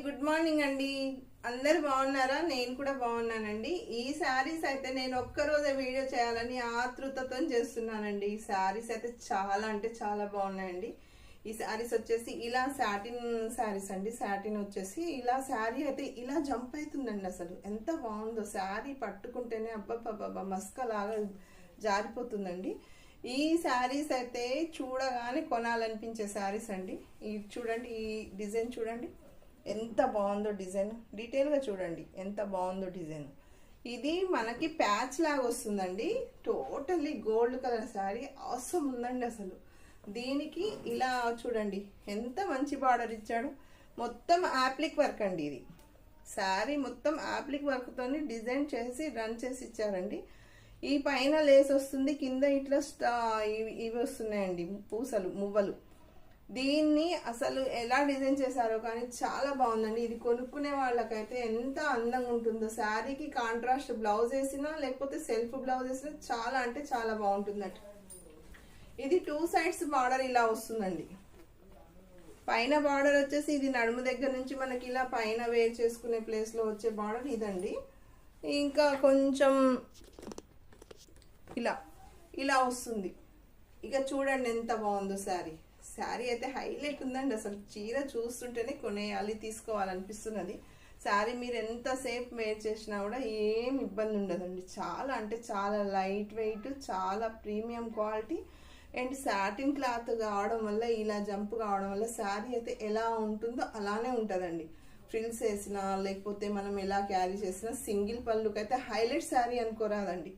Good morning అండి. అందరు బాగున్నారా? నేను కూడా బాగున్నానండి. ఈ శారీస్ అయితే నేను ఒక్కరోజే వీడియో చేయాలని ఆతృతతో చేస్తున్నానండి. ఈ శారీస్ అయితే చాలా అంటే చాలా బాగున్నాయండి. ఈ శారీస్ వచ్చేసి ఇలా సాటిన్ శారీస్ అండి. సాటిన్ వచ్చేసి ఇలా శారీ అయితే ఇలా జంప్ అవుతుందండి. అసలు ఎంత బాగుందో శారీ పట్టుకుంటేనే అబ్బబ్బబ్బా మస్కలాగా జారిపోతుందండి. ఈ శారీస్ అయితే చూడగానే కొనాలనిపించే శారీస్ అండి. ఈ చూడండి, ఈ డిజైన్ చూడండి ఎంత బాగుందో. డిజైన్ డీటెయిల్గా చూడండి ఎంత బాగుందో డిజైన్. ఇది మనకి ప్యాచ్ లాగా వస్తుందండి. టోటల్లీ గోల్డ్ కలర్ శారీ అవసరం ఉందండి. అసలు దీనికి ఇలా చూడండి ఎంత మంచి బార్డర్ ఇచ్చాడు. మొత్తం యాప్లిక్ వర్క్ అండి. ఇది శారీ మొత్తం యాప్లిక్ వర్క్తో డిజైన్ చేసి రన్ చేసి ఇచ్చారండి. ఈ పైన లేస్ వస్తుంది, కింద ఇట్లా ఇవి వస్తున్నాయండి పూసలు, మువ్వలు. దీన్ని అసలు ఎలా డిజైన్ చేశారో కానీ చాలా బాగుందండి. ఇది కొనుక్కునే వాళ్ళకైతే ఎంత అందంగా ఉంటుందో. శారీకి కాంట్రాస్ట్ బ్లౌజ్ వేసినా లేకపోతే సెల్ఫ్ బ్లౌజ్ వేసినా చాలా అంటే చాలా బాగుంటుందట. ఇది 2 సైడ్స్ బార్డర్ ఇలా వస్తుందండి. పైన బార్డర్ వచ్చేసి ఇది నడుము దగ్గర నుంచి మనకి ఇలా పైన వేర్ చేసుకునే ప్లేస్లో వచ్చే బార్డర్ ఇదండి. ఇంకా కొంచెం ఇలా ఇలా వస్తుంది. ఇక చూడండి ఎంత బాగుందో శారీ. శారీ అయితే హైలైట్ ఉందండి. అసలు చీర చూస్తుంటేనే కొనేయాలి, తీసుకోవాలనిపిస్తున్నది. శారీ మీరు ఎంతసేపు వేర్ చేసినా కూడా ఏం ఇబ్బంది ఉండదండి. చాలా అంటే చాలా లైట్ వెయిట్, చాలా premium quality and satin cloth కావడం వల్ల, ఇలా జంప్ కావడం వల్ల శారీ అయితే ఎలా ఉంటుందో అలానే ఉంటుందండి. ఫ్రిల్స్ వేసినా లేకపోతే మనం ఎలా క్యారీ చేసినా సింగిల్ పళ్ళుకి అయితే హైలైట్ శారీ అనుకోరాదండి.